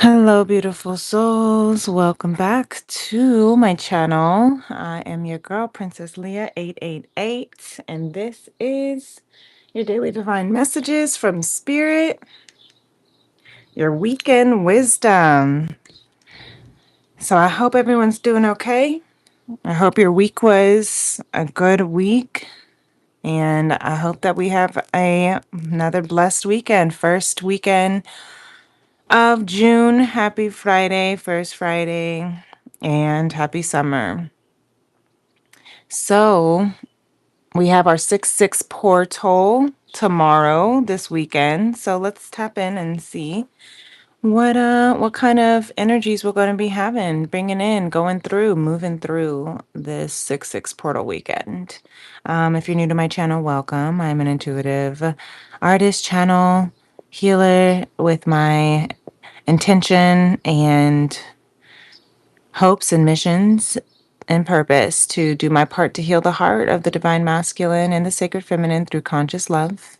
Hello, beautiful souls. Welcome back to my channel. I am your girl, Princess Leah 888, and this is your daily divine messages from Spirit, your weekend wisdom. So, I hope everyone's doing okay. I hope your week was a good week, and I hope that we have another blessed weekend. First weekend of June. Happy Friday, first Friday, and happy summer. So, we have our 6/6 portal tomorrow this weekend. So, let's tap in and see what kind of energies we're going to be having, bringing in, going through, moving through this 6/6 portal weekend. If you're new to my channel, welcome. I'm an intuitive artist, channel healer with my intention and hopes and missions and purpose to do my part to heal the heart of the divine masculine and the sacred feminine through conscious love.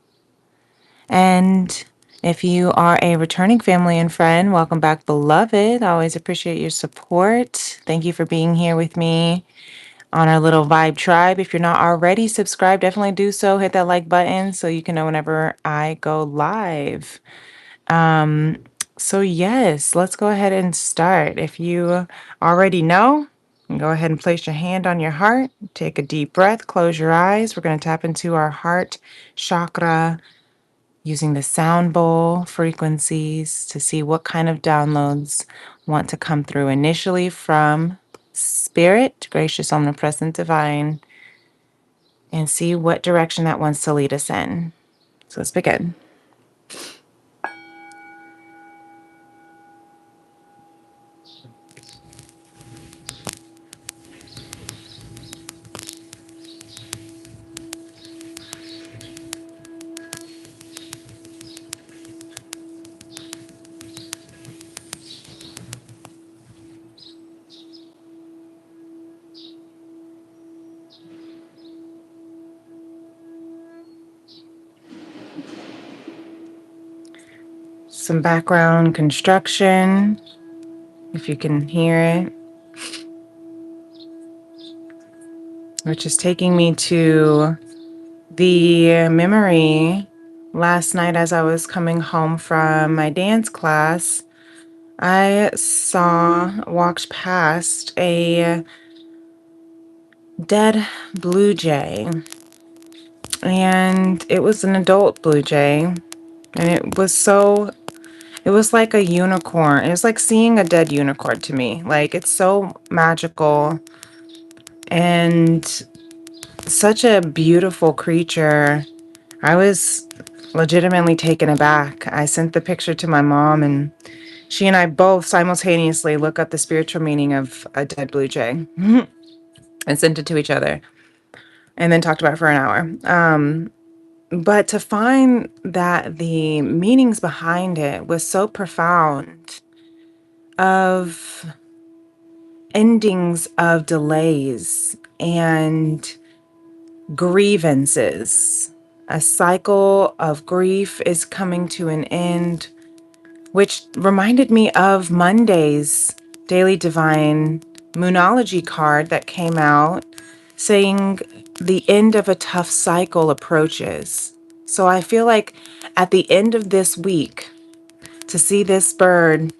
And if you are a returning family and friend, welcome back, beloved. I always appreciate your support. Thank you for being here with me on our little vibe tribe. If you're not already subscribed, definitely do so. Hit that like button so you can know whenever I go live. Um, so yes, let's go ahead and start. If you already know, go ahead and place your hand on your heart. Take a deep breath, close your eyes. We're going to tap into our heart chakra using the sound bowl frequencies to see what kind of downloads want to come through initially from Spirit, gracious, omnipresent, divine, and see what direction that wants to lead us in. So let's begin. Some background construction, if you can hear it, which is taking me to the memory last night as I was coming home from my dance class. I walked past a dead blue jay, and it was an adult blue jay, and it was like a unicorn. It was like seeing a dead unicorn to me. Like, it's so magical and such a beautiful creature. I was legitimately taken aback. I sent the picture to my mom, and she and I both simultaneously look up the spiritual meaning of a dead blue jay and sent it to each other and then talked about it for an hour. But to find that the meanings behind it was so profound, of endings of delays and grievances. A cycle of grief is coming to an end, which reminded me of Monday's Daily Divine Moonology card that came out saying the end of a tough cycle approaches. So I feel like at the end of this week, to see this bird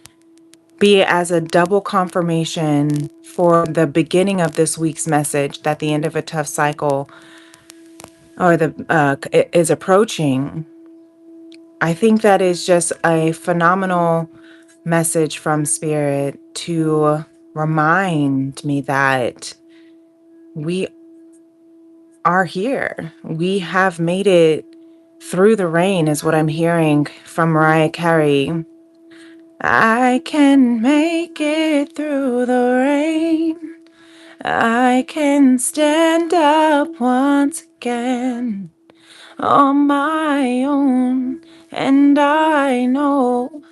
be as a double confirmation for the beginning of this week's message that the end of a tough cycle or is approaching. I think that is just a phenomenal message from Spirit to remind me that we are here. We have made it through the rain, is what I'm hearing from Mariah Carey. I can make it through the rain. I can stand up once again on my own, and I know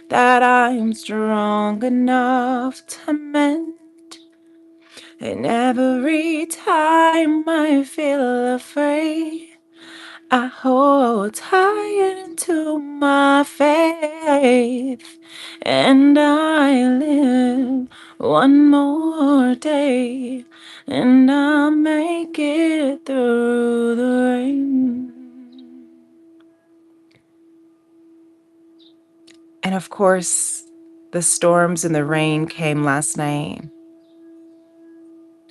that I'm strong enough to mend. And every time I feel afraid, I hold so tied into my faith, and I live one more day, and I'll make it through the rain. And of course, the storms and the rain came last night,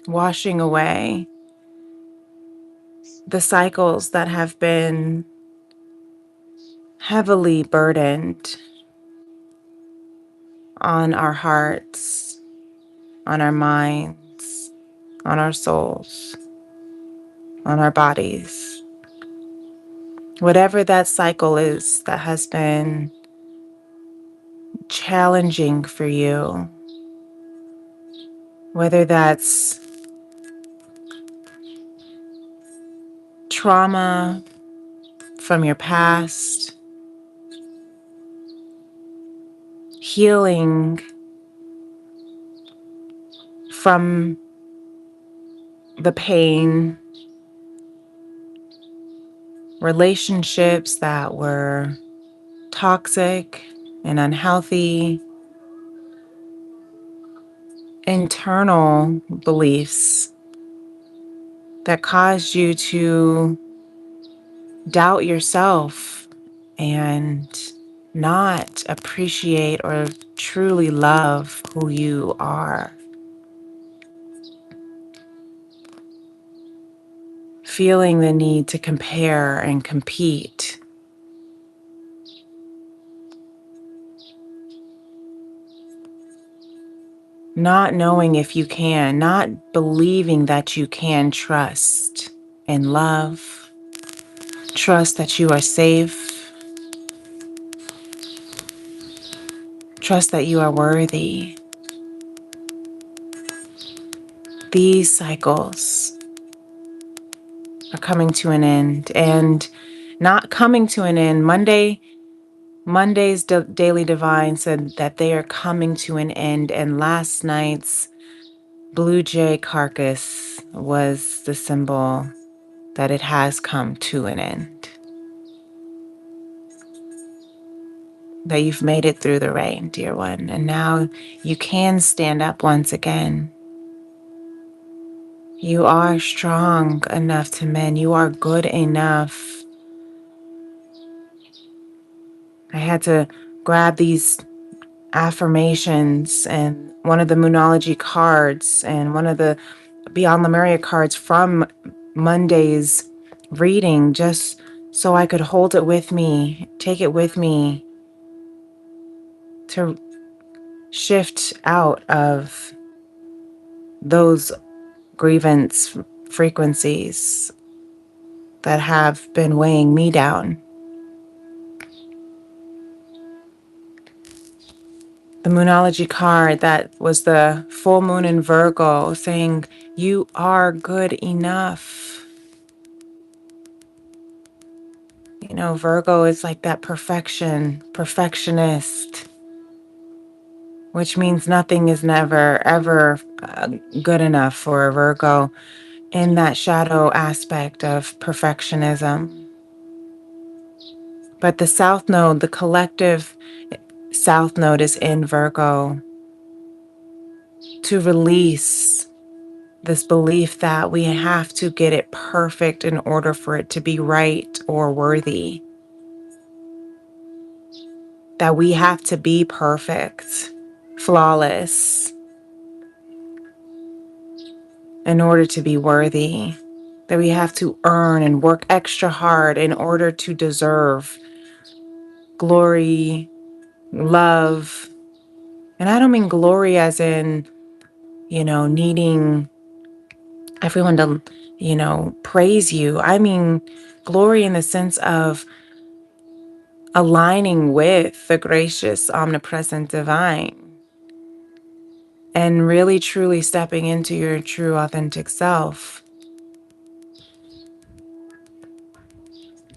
washing away the cycles that have been heavily burdened on our hearts, on our minds, on our souls, on our bodies. Whatever that cycle is that has been challenging for you, whether that's trauma from your past, healing from the pain, relationships that were toxic and unhealthy, internal beliefs that caused you to doubt yourself and not appreciate or truly love who you are. Feeling the need to compare and compete. Not knowing if you can, not believing that you can trust and love, trust that you are safe, trust that you are worthy. These cycles are coming to an end, and not coming to an end. Monday's Daily Divine said that they are coming to an end, and last night's Blue Jay carcass was the symbol that it has come to an end. That you've made it through the rain, dear one, and now you can stand up once again. You are strong enough to mend. You are good enough. I had to grab these affirmations and one of the Moonology cards and one of the Beyond Lemuria cards from Monday's reading just so I could hold it with me, take it with me to shift out of those grievance frequencies that have been weighing me down. The Moonology card that was the full moon in Virgo saying, you are good enough. You know, Virgo is like that perfectionist, which means nothing is never, ever good enough for a Virgo in that shadow aspect of perfectionism. But the South Node, the collective South Node is in Virgo to release this belief that we have to get it perfect in order for it to be right or worthy. That we have to be perfect, flawless, in order to be worthy. That we have to earn and work extra hard in order to deserve glory, love. And I don't mean glory as in, needing everyone to, praise you. I mean glory in the sense of aligning with the gracious, omnipresent divine and really truly stepping into your true, authentic self.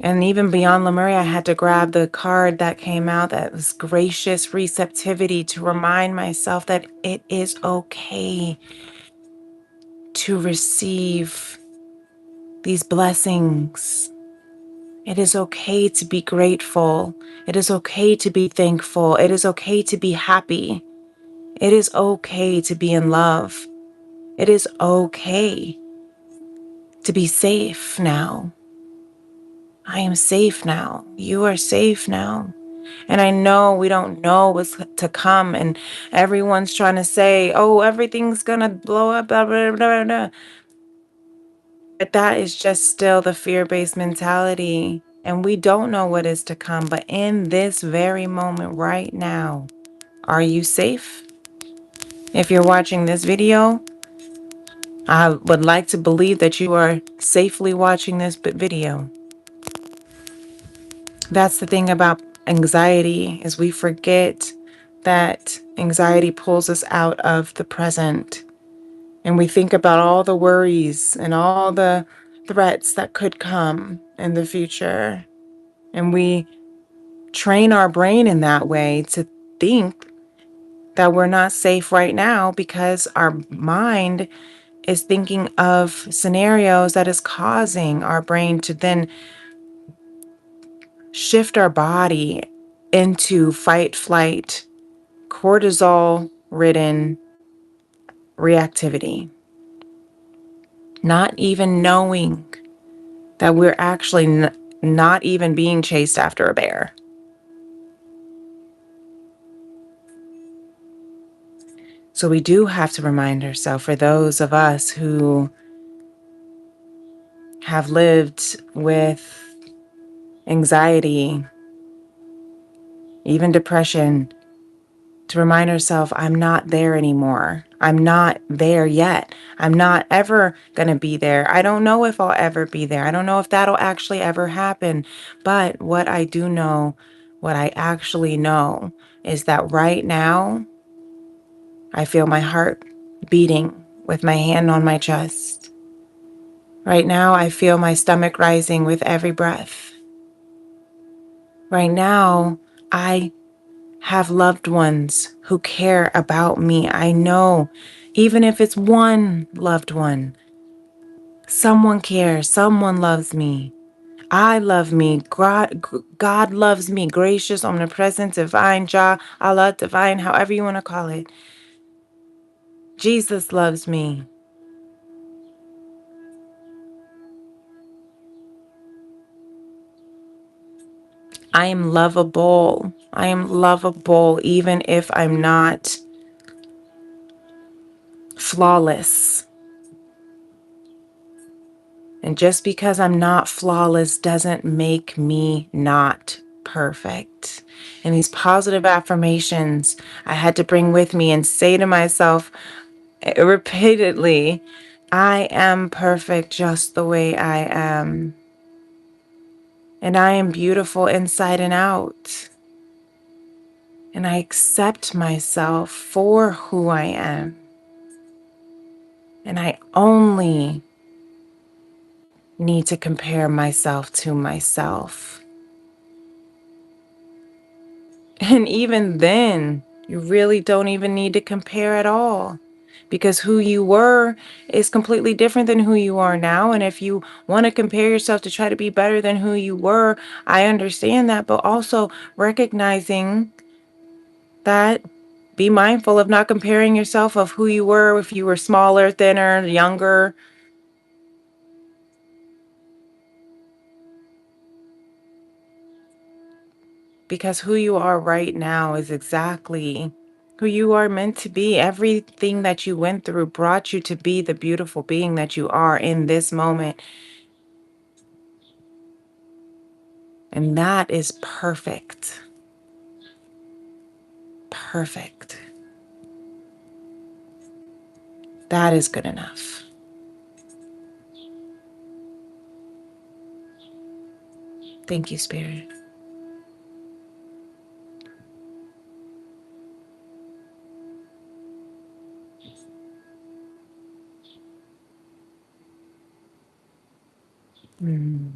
And even beyond Lemuria, I had to grab the card that came out that was gracious receptivity to remind myself that it is okay to receive these blessings It is okay to be grateful. It is okay to be thankful. It is okay to be happy. It is okay to be in love. It is okay to be safe now. I am safe now. You are safe now. And I know we don't know what's to come, and everyone's trying to say, oh, everything's going to blow up, blah, blah, blah, blah. But that is just still the fear-based mentality. And we don't know what is to come. But in this very moment right now, are you safe? If you're watching this video, I would like to believe that you are safely watching this video. That's the thing about anxiety, is we forget that anxiety pulls us out of the present. And we think about all the worries and all the threats that could come in the future. And we train our brain in that way to think that we're not safe right now because our mind is thinking of scenarios that is causing our brain to then shift our body into fight, flight, cortisol ridden reactivity, not even knowing that we're actually not even being chased after a bear. So we do have to remind ourselves, for those of us who have lived with anxiety, even depression, to remind ourselves, I'm not there anymore. I'm not there yet. I'm not ever going to be there. I don't know if I'll ever be there. I don't know if that'll actually ever happen. But what I do know, what I actually know, is that right now, I feel my heart beating with my hand on my chest. Right now, I feel my stomach rising with every breath. Right now, I have loved ones who care about me. I know, even if it's one loved one, someone cares, someone loves me. I love me. God loves me. Gracious, omnipresent, divine, Jah, Allah, divine, however you want to call it. Jesus loves me. I am lovable. I am lovable even if I'm not flawless. And just because I'm not flawless doesn't make me not perfect. And these positive affirmations I had to bring with me and say to myself repeatedly, I am perfect just the way I am. And I am beautiful inside and out. And I accept myself for who I am. And I only need to compare myself to myself. And even then, you really don't even need to compare at all, because who you were is completely different than who you are now. And if you want to compare yourself to try to be better than who you were, I understand that, but also recognizing that, be mindful of not comparing yourself of who you were if you were smaller, thinner, younger. Because who you are right now is exactly who you are meant to be. Everything that you went through brought you to be the beautiful being that you are in this moment. And that is perfect. Perfect. That is good enough. Thank you, Spirit. Mm.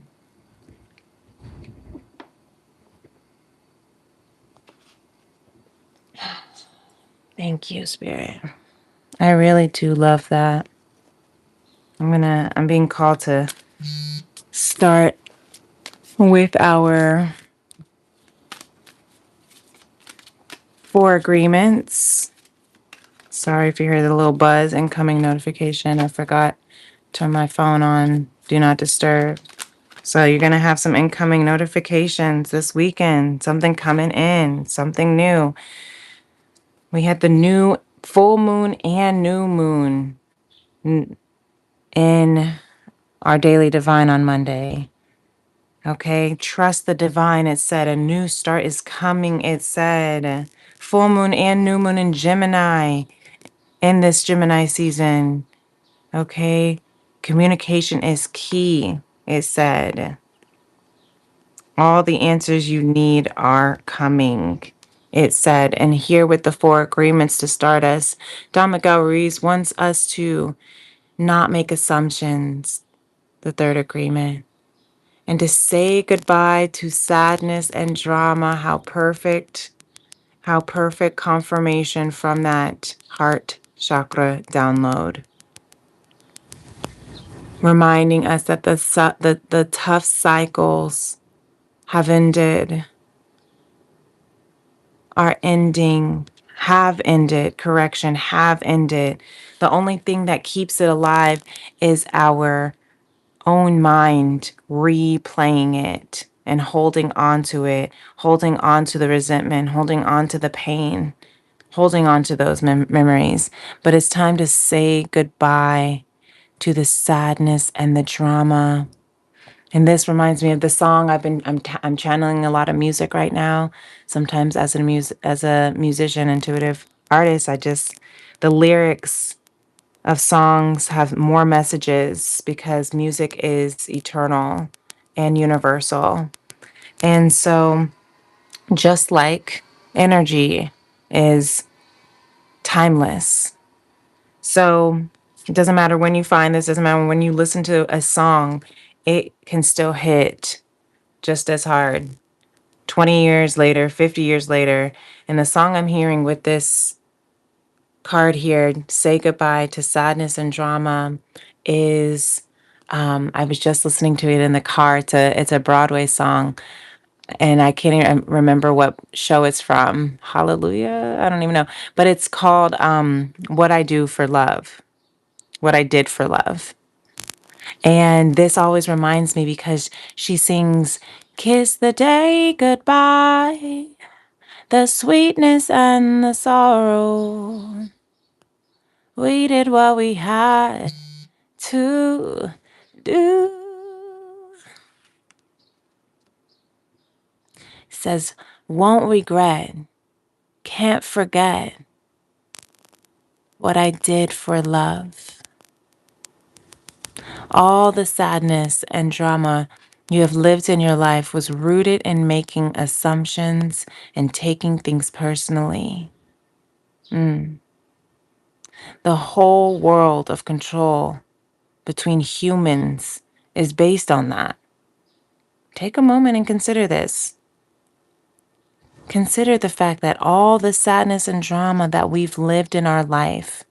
Thank you, Spirit. I really do love that. I'm being called to start with our 4 agreements. Sorry if you hear the little buzz, incoming notification. I forgot to turn my phone on do not disturb. So you're going to have some incoming notifications this weekend, something coming in, something new. We had the new full moon and new moon in our daily divine on Monday. Okay, trust the divine. It said a new start is coming. It said full moon and new moon in Gemini in this Gemini season. Okay, communication is key. It said all the answers you need are coming. It said, and here with the 4 agreements to start us, Don Miguel Ruiz wants us to not make assumptions, the 3rd agreement, and to say goodbye to sadness and drama. How perfect confirmation from that heart chakra download. Reminding us that the tough cycles have ended, are ending, have ended, correction, have ended. The only thing that keeps it alive is our own mind replaying it and holding on to it, holding on to the resentment, holding on to the pain, holding on to those memories. But it's time to say goodbye to the sadness and the drama. And this reminds me of the song I'm channeling a lot of music right now. Sometimes as a musician, intuitive artist, the lyrics of songs have more messages because music is eternal and universal. And so just like energy is timeless. So it doesn't matter when you find this, doesn't matter when you listen to a song, it can still hit just as hard 20 years later, 50 years later. And the song I'm hearing with this card here, Say Goodbye to Sadness and Drama, is I was just listening to it in the car. It's a Broadway song, and I can't even remember what show it's from. Hallelujah. I don't even know. But it's called What I Do for Love. What I Did for Love. And this always reminds me because she sings, Kiss the day goodbye, the sweetness and the sorrow. We did what we had to do. Says, won't regret, can't forget what I did for love. All the sadness and drama you have lived in your life was rooted in making assumptions and taking things personally. The whole world of control between humans is based on that. Take a moment and consider this. Consider the fact that all the sadness and drama that we've lived in our life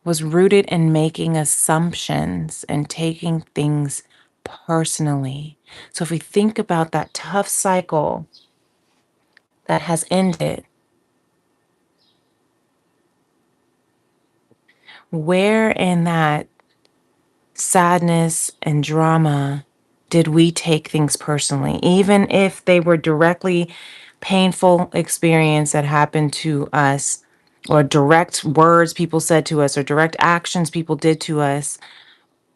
was rooted in making assumptions and taking things personally. So if we think about that tough cycle that has ended, where in that sadness and drama did we take things personally, even if they were directly painful experience that happened to us, or direct words people said to us, or direct actions people did to us,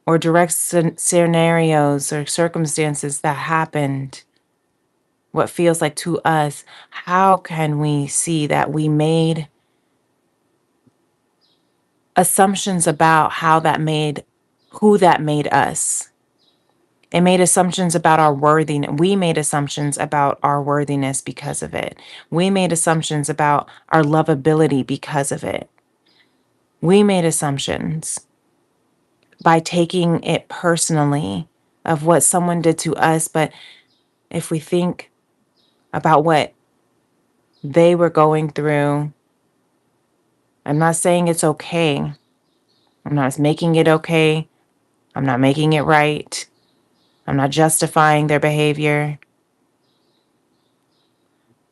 or direct scenarios or circumstances that happened, what feels like to us, how can we see that we made assumptions about who that made us? It made assumptions about our worthiness. We made assumptions about our worthiness because of it. We made assumptions about our lovability because of it. We made assumptions by taking it personally of what someone did to us. But if we think about what they were going through, I'm not saying it's okay. I'm not making it okay. I'm not making it right. I'm not justifying their behavior,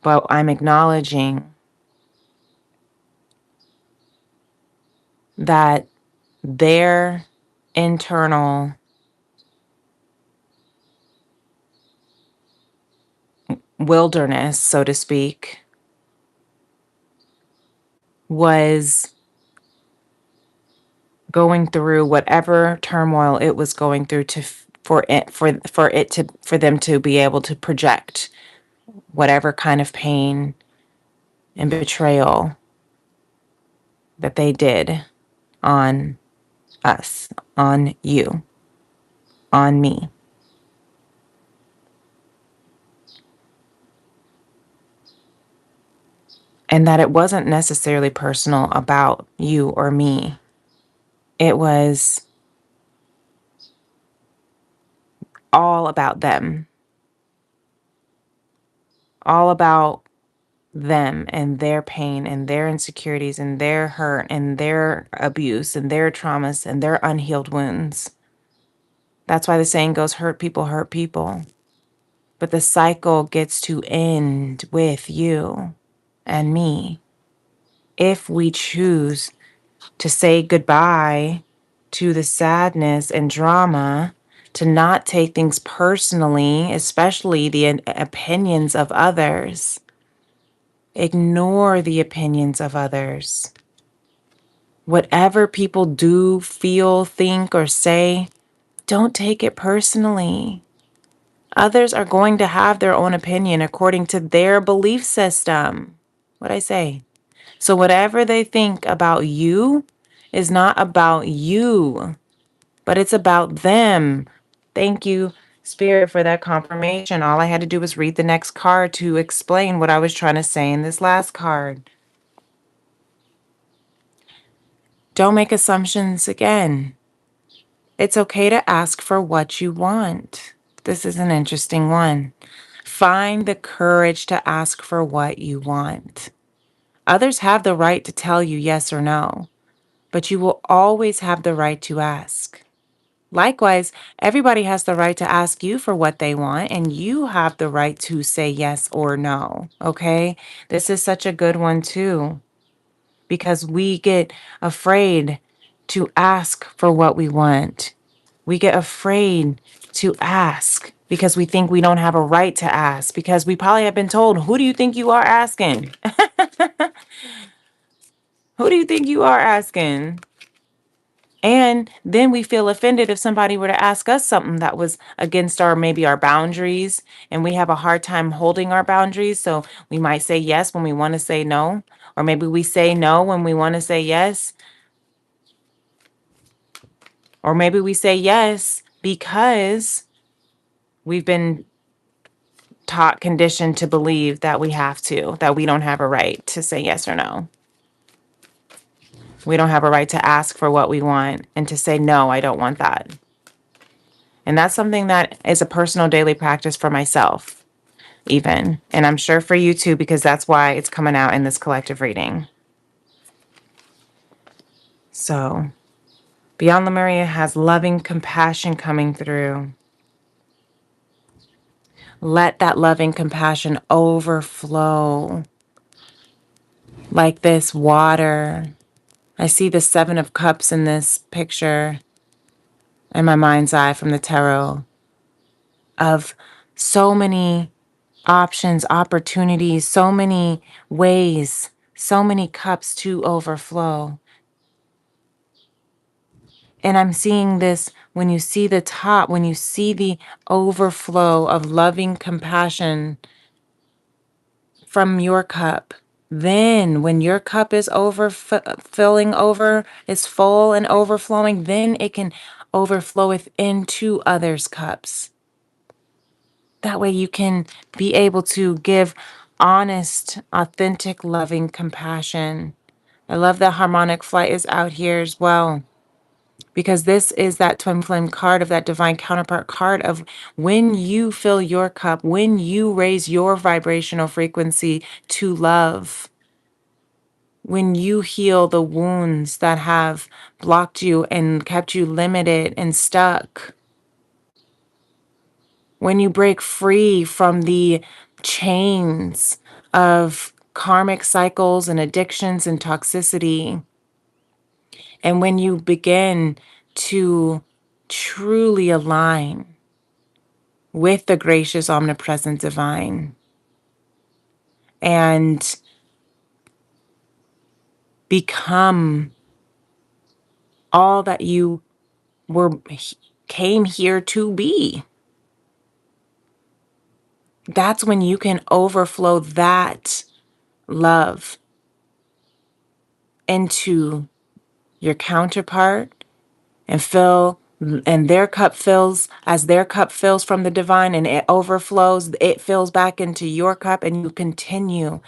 but I'm acknowledging that their internal wilderness, so to speak, was going through whatever turmoil it was going through for them to be able to project whatever kind of pain and betrayal that they did on us, on you, on me. And that it wasn't necessarily personal about you or me. It was all about them, all about them and their pain and their insecurities and their hurt and their abuse and their traumas and their unhealed wounds. That's why the saying goes, hurt people hurt people. But the cycle gets to end with you and me if we choose to say goodbye to the sadness and drama, to not take things personally, especially the opinions of others. Ignore the opinions of others. Whatever people do, feel, think, or say, don't take it personally. Others are going to have their own opinion according to their belief system. What'd I say? So whatever they think about you is not about you, but it's about them. Thank you, Spirit, for that confirmation. All I had to do was read the next card to explain what I was trying to say in this last card. Don't make assumptions again. It's okay to ask for what you want. This is an interesting one. Find the courage to ask for what you want. Others have the right to tell you yes or no, but you will always have the right to ask. Likewise, everybody has the right to ask you for what they want, and you have the right to say yes or no. Okay? This is such a good one, too, because we get afraid to ask for what we want. We get afraid to ask because we think we don't have a right to ask, because we probably have been told, who do you think you are asking? Who do you think you are asking? And then we feel offended if somebody were to ask us something that was against maybe our boundaries, and we have a hard time holding our boundaries. So we might say yes when we want to say no, or maybe we say no when we want to say yes, or maybe we say yes because we've been taught, conditioned to believe that that we don't have a right to say yes or no. We don't have a right to ask for what we want and to say, no, I don't want that. And that's something that is a personal daily practice for myself, even. And I'm sure for you too, because that's why it's coming out in this collective reading. So, Beyond Lemuria has loving compassion coming through. Let that loving compassion overflow like this water. I see the Seven of Cups in this picture in my mind's eye from the tarot, of so many options, opportunities, so many ways, so many cups to overflow. And I'm seeing this when you see the top, when you see the overflow of loving compassion from your cup. Then when your cup is filling over, is full and overflowing, then it can overflow into others' cups. That way you can be able to give honest, authentic, loving compassion. I love that harmonic flight is out here as well, because this is that twin flame card of that divine counterpart card of when you fill your cup, when you raise your vibrational frequency to love, when you heal the wounds that have blocked you and kept you limited and stuck. when you break free from the chains of karmic cycles and addictions and toxicity, and when you begin to truly align with the gracious, omnipresent divine and become all that you were came here to be, that's when you can overflow that love into your counterpart and fill, and their cup fills, as their cup fills from the divine and it overflows, it fills back into your cup, and you continue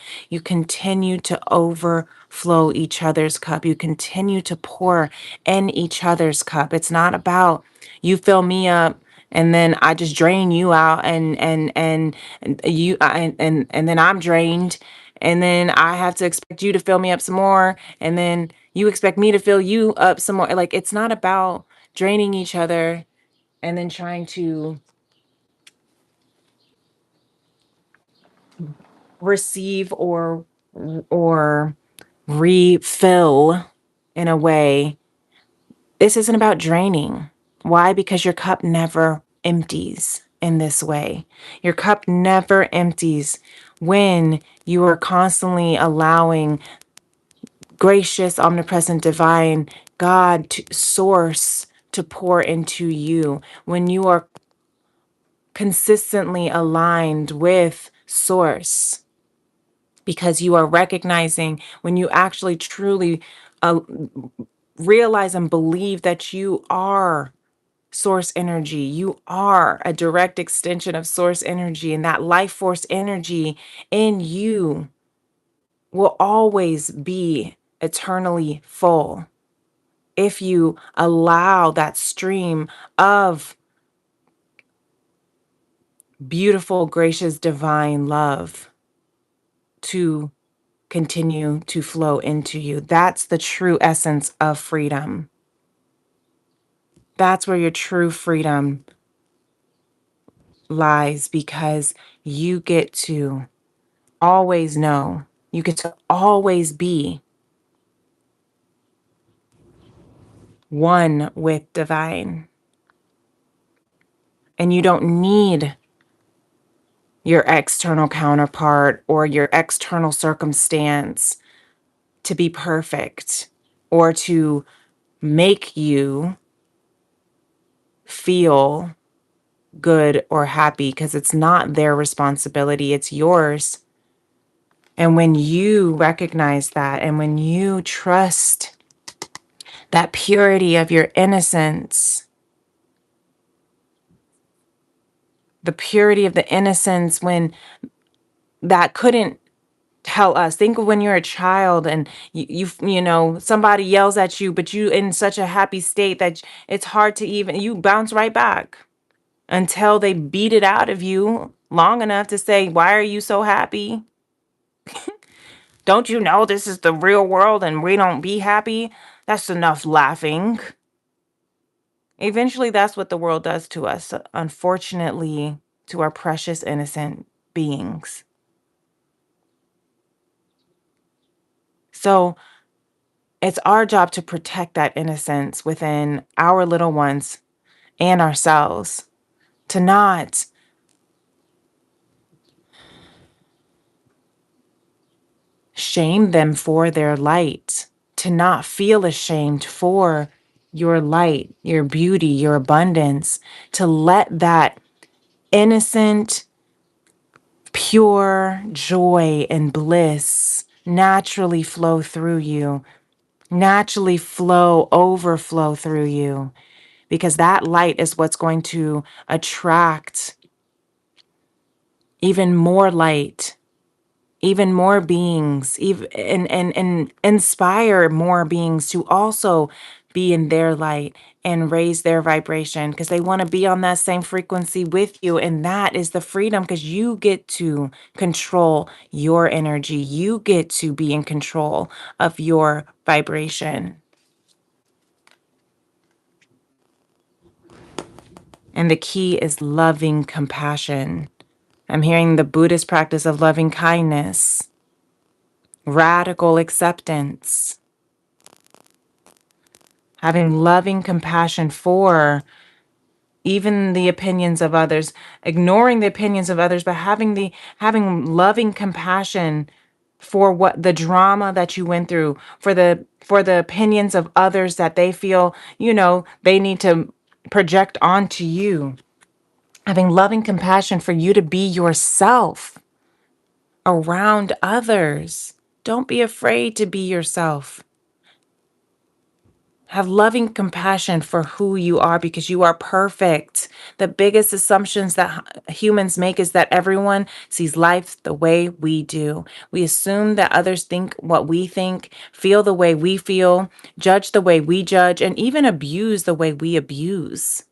to overflow each other's cup. You continue to pour in each other's cup. It's not about you fill me up and then I just drain you out, and you and then I'm drained, and then I have to expect you to fill me up some more, and then you expect me to fill you up some more. Like, it's not about draining each other and then trying to receive or refill in a way. This isn't about draining. Why? Because your cup never empties in this way. Your cup never empties when you are constantly allowing gracious, omnipresent, divine God to source to pour into you. When you are consistently aligned with source, because you are recognizing, when you actually truly uh, realize and believe that you are source energy, you are a direct extension of source energy, and that life force energy in you will always be eternally full if you allow that stream of beautiful, gracious, divine love to continue to flow into you. That's the true essence of freedom. That's where your true freedom lies, because you get to always know, you get to always be one with divine. And you don't need your external counterpart or your external circumstance to be perfect or to make you feel good or happy, because it's not their responsibility, it's yours. And when you recognize that, and when you trust that purity of your innocence, the purity of the innocence, when that couldn't tell us. Think of when you're a child and you know somebody yells at you, but you in such a happy state that it's hard to even, you bounce right back until they beat it out of you long enough to say, why are you so happy? Don't you know this is the real world and we don't be happy? That's enough laughing. Eventually, that's what the world does to us, unfortunately, to our precious, innocent beings. So it's our job to protect that innocence within our little ones and ourselves, to not shame them for their light, to not feel ashamed for your light, your beauty, your abundance, to let that innocent, pure joy and bliss naturally flow through you, naturally overflow through you, because that light is what's going to attract even more light, even more beings, even and inspire more beings to also be in their light and raise their vibration, because they want to be on that same frequency with you. And that is the freedom, because you get to control your energy. You get to be in control of your vibration. And the key is loving compassion. I'm hearing the Buddhist practice of loving kindness, radical acceptance, having loving compassion for even the opinions of others, ignoring the opinions of others, but having loving compassion for what the drama that you went through, for the opinions of others that they feel, they need to project onto you. Having loving compassion for you to be yourself around others. Don't be afraid to be yourself. Have loving compassion for who you are because you are perfect. The biggest assumptions that humans make is that everyone sees life the way we do. We assume that others think what we think, feel the way we feel, judge the way we judge, and even abuse the way we abuse.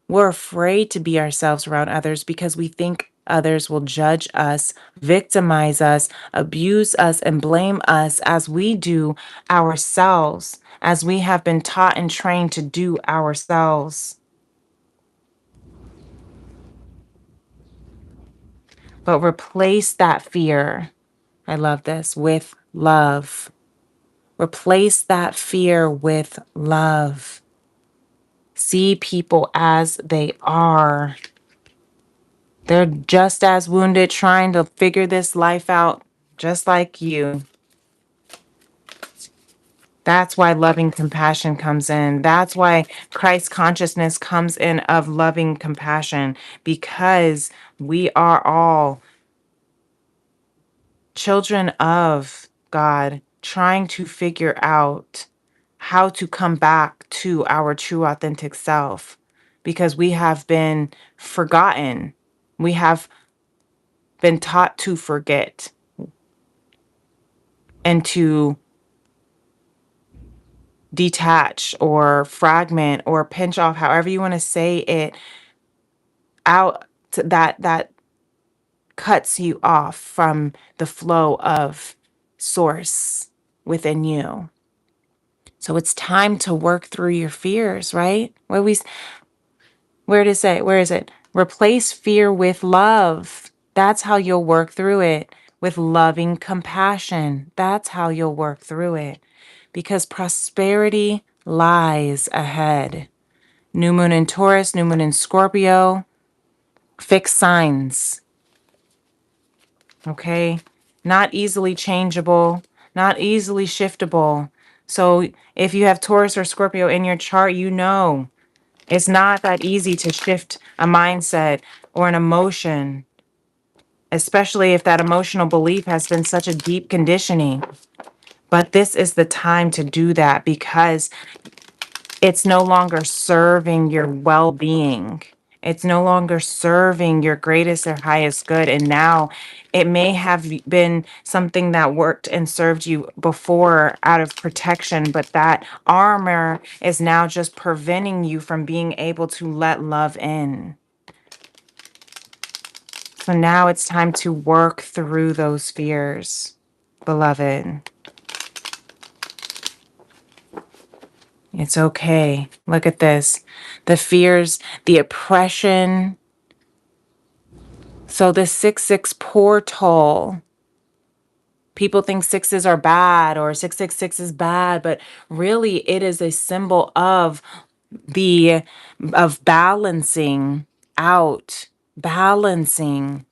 We're afraid to be ourselves around others because we think others will judge us, victimize us, abuse us, and blame us as we do ourselves, as we have been taught and trained to do ourselves. But replace that fear, I love this, with love. Replace that fear with love. See people as they are. They're just as wounded, trying to figure this life out, just like you. That's why loving compassion comes in. That's why Christ consciousness comes in of loving compassion, because we are all children of God trying to figure out how to come back to our true authentic self, because we have been forgotten. We have been taught to forget and to detach or fragment or pinch off, however you want to say it, out that cuts you off from the flow of source within you. So it's time to work through your fears, right? Where to say, where is it? Replace fear with love. That's how you'll work through it. With loving compassion. That's how you'll work through it. Because prosperity lies ahead. New moon in Taurus, new moon in Scorpio, fixed signs, okay? Not easily changeable, not easily shiftable. So if you have Taurus or Scorpio in your chart, it's not that easy to shift a mindset or an emotion, especially if that emotional belief has been such a deep conditioning. But this is the time to do that because it's no longer serving your well being. It's no longer serving your greatest or highest good. And now it may have been something that worked and served you before out of protection, but that armor is now just preventing you from being able to let love in. So now it's time to work through those fears, beloved. It's okay. Look at this. The fears, the oppression. So the 6-6 portal. People think sixes are bad or 666 is bad, but really it is a symbol of the of balancing out, balancing.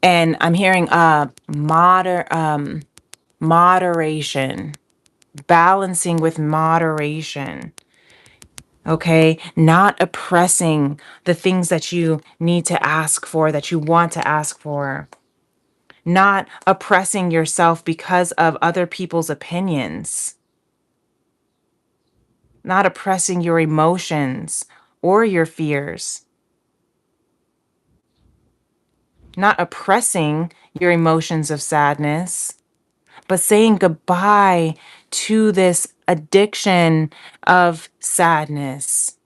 And I'm hearing moderation, balancing with moderation. Okay, not oppressing the things that you need to ask for, that you want to ask for, not oppressing yourself because of other people's opinions, not oppressing your emotions or your fears, not oppressing your emotions of sadness, but saying goodbye to this addiction of sadness,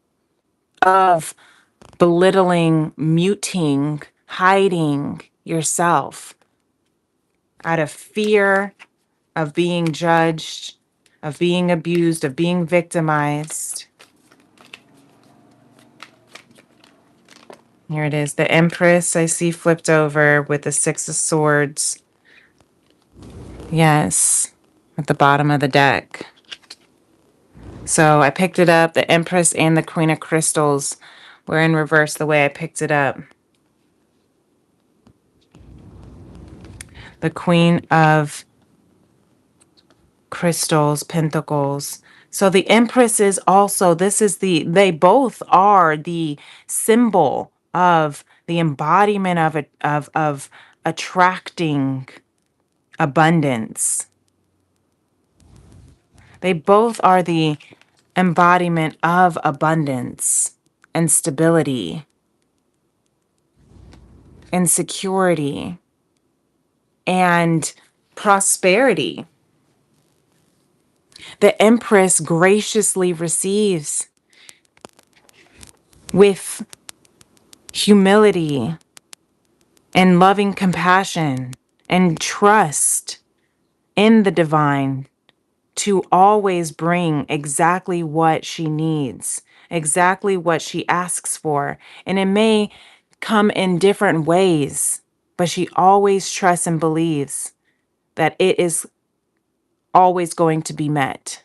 of belittling, muting, hiding yourself out of fear of being judged, of being abused, of being victimized. Here it is. The Empress I see flipped over with the Six of Swords. Yes, at the bottom of the deck. So I picked it up. The Empress and the Queen of Crystals were in reverse the way I picked it up. The Queen of Crystals, Pentacles. So the Empress is also, they both are the symbol of the embodiment of it, of attracting abundance. They both are the embodiment of abundance and stability and security and prosperity. The Empress graciously receives with humility and loving compassion and trust in the divine to always bring exactly what she needs, exactly what she asks for. And it may come in different ways, but she always trusts and believes that it is always going to be met.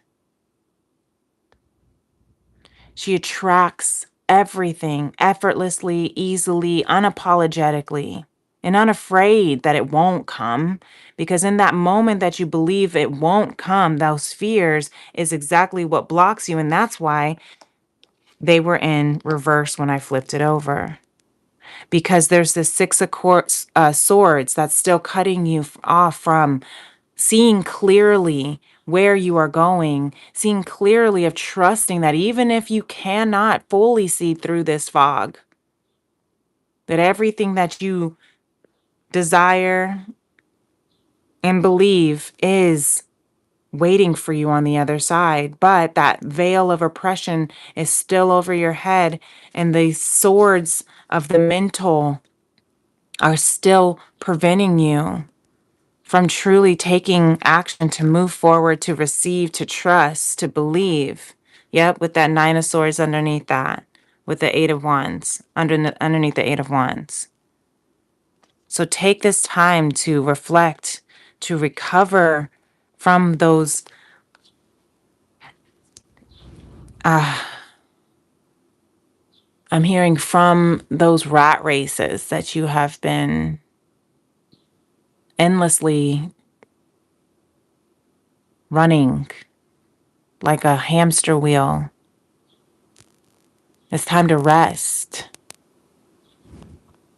She attracts everything effortlessly, easily, unapologetically, and unafraid that it won't come. Because in that moment that you believe it won't come, those fears is exactly what blocks you. And that's why they were in reverse when I flipped it over. Because there's this Six of Swords that's still cutting you off from seeing clearly where you are going, seeing clearly of trusting that even if you cannot fully see through this fog, that everything that you desire and believe is waiting for you on the other side. But that veil of oppression is still over your head, and the swords of the mental are still preventing you from truly taking action to move forward, to receive, to trust, to believe. Yep, with that Nine of Swords underneath that, with the Eight of Wands underneath the Eight of Wands. So take this time to reflect, to recover from those I'm hearing from those rat races that you have been endlessly running like a hamster wheel. It's time to rest.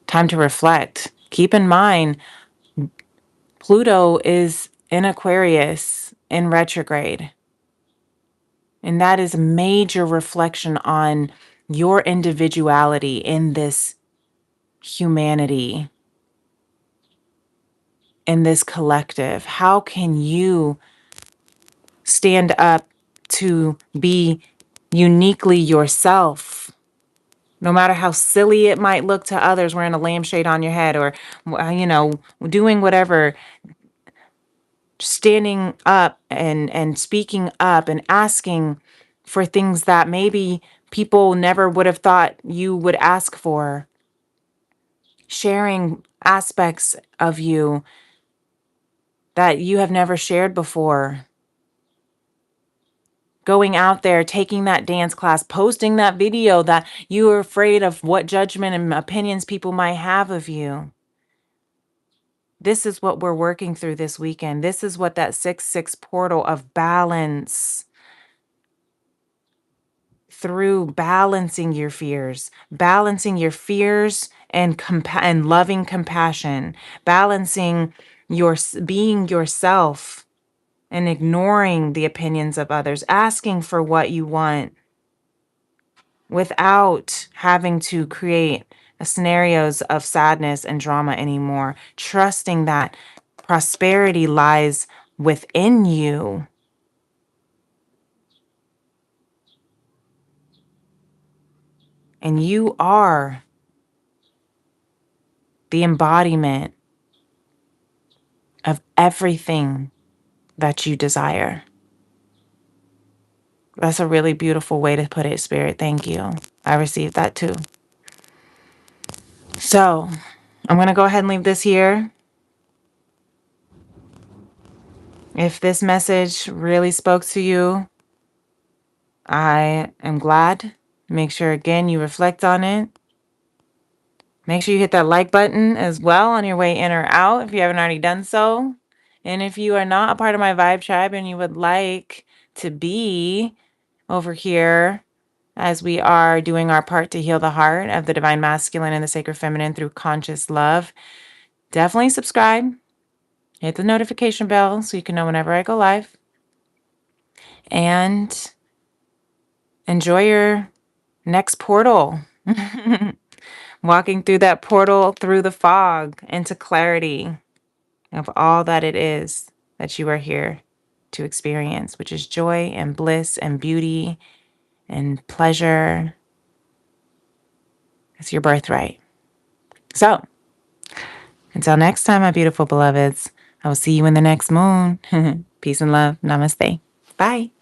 Time to reflect. Keep in mind, Pluto is in Aquarius in retrograde. And that is a major reflection on your individuality in this humanity, in this collective. How can you stand up to be uniquely yourself? No matter how silly it might look to others, wearing a lampshade on your head or, doing whatever, standing up and speaking up and asking for things that maybe people never would have thought you would ask for. Sharing aspects of you that you have never shared before. Going out there, taking that dance class, posting that video that you are afraid of what judgment and opinions people might have of you. This is what we're working through this weekend. This is what that 6-6 portal of balance, through balancing your fears and loving compassion, balancing being yourself and ignoring the opinions of others, asking for what you want without having to create scenarios of sadness and drama anymore, trusting that prosperity lies within you. And you are the embodiment of everything that you desire. That's a really beautiful way to put it, Spirit. Thank you. I received that too. So I'm going to go ahead and leave this here. If this message really spoke to you, I am glad. Make sure, again, you reflect on it. Make sure you hit that like button as well on your way in or out if you haven't already done so. And if you are not a part of my Vibe Tribe and you would like to be over here as we are doing our part to heal the heart of the Divine Masculine and the Sacred Feminine through conscious love, definitely subscribe. Hit the notification bell so you can know whenever I go live. And enjoy your next portal. Walking through that portal through the fog into clarity of all that it is that you are here to experience, which is joy and bliss and beauty and pleasure. It's your birthright. So, until next time, my beautiful beloveds, I will see you in the next moon. Peace and love. Namaste. Bye.